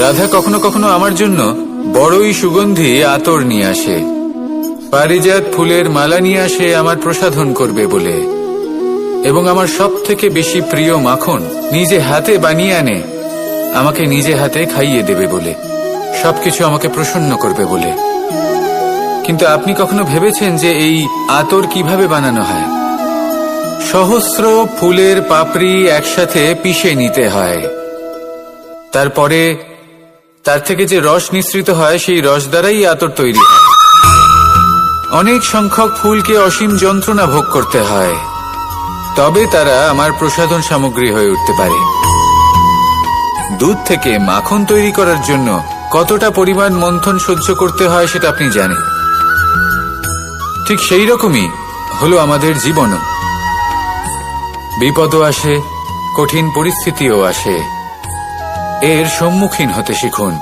রাধা কখনো কখনো আমার জন্য বড়ই সুগন্ধি আতর নিয়ে আসে, পারিজাত ফুলের মালা নিয়ে আসে আমার প্রসাধন করবে বলে, এবং আমার সব থেকে বেশি প্রিয় মাখন নিজে হাতে বানিয়ে আনে আমাকে নিজে হাতে খাইয়ে দেবে বলে, সবকিছু আমাকে প্রসন্ন করবে বলে। কিন্তু আপনি কখনো ভেবেছেন যে এই আতর কিভাবে বানানো হয়? সহস্র ফুলের পাপড়ি একসাথে পিষে নিতে হয়, তারপরে তার থেকে যে রস নিঃসৃত হয় সেই রস দ্বারাই আতর তৈরি হয়। অনেক সংখ্যক ফুলকে অসীম যন্ত্রণা ভোগ করতে হয়, তবে তারা আমার প্রসাধন সামগ্রী হয়ে উঠতে পারে। দুধ থেকে মাখন তৈরি করার জন্য কতটা পরিমাণ মন্থন সহ্য করতে হয় সেটা আপনি জানেন। ঠিক সেই রকমই হলো আমাদের জীবনও। বিপদও আসে, কঠিন পরিস্থিতিও আসে, এর সম্মুখীন হতে শিখুন।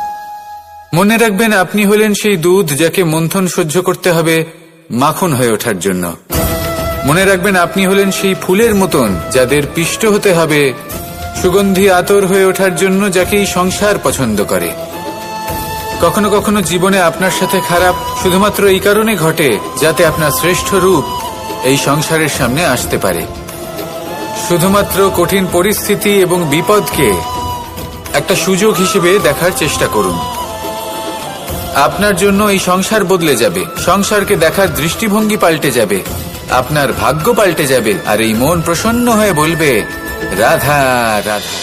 মনে রাখবেন, আপনি হলেন সেই দুধ যাকে মন্থন সহ্য করতে হবে মাখন হয়ে ওঠার জন্য। মনে রাখবেন, আপনি হলেন সেই ফুলের মতন যাদের পিষ্ট হতে হবে সুগন্ধি আতর হয়ে ওঠার জন্য, যাকে এই সংসার পছন্দ করে। কখনো কখনো জীবনে আপনার সাথে খারাপ শুধুমাত্র এই কারণে ঘটে যাতে আপনার শ্রেষ্ঠ রূপ এই সংসারের সামনে আসতে পারে। শুধুমাত্র কঠিন পরিস্থিতি এবং বিপদকে একটা সুযোগ হিসেবে দেখার চেষ্টা করুন। আপনার জন্য এই সংসার বদলে যাবে, সংসারকে দেখার দৃষ্টিভঙ্গি পাল্টে যাবে, আপনার ভাগ্য পাল্টে যাবে, আর এই মন প্রসন্ন হয়ে বলবে রাধা রাধা।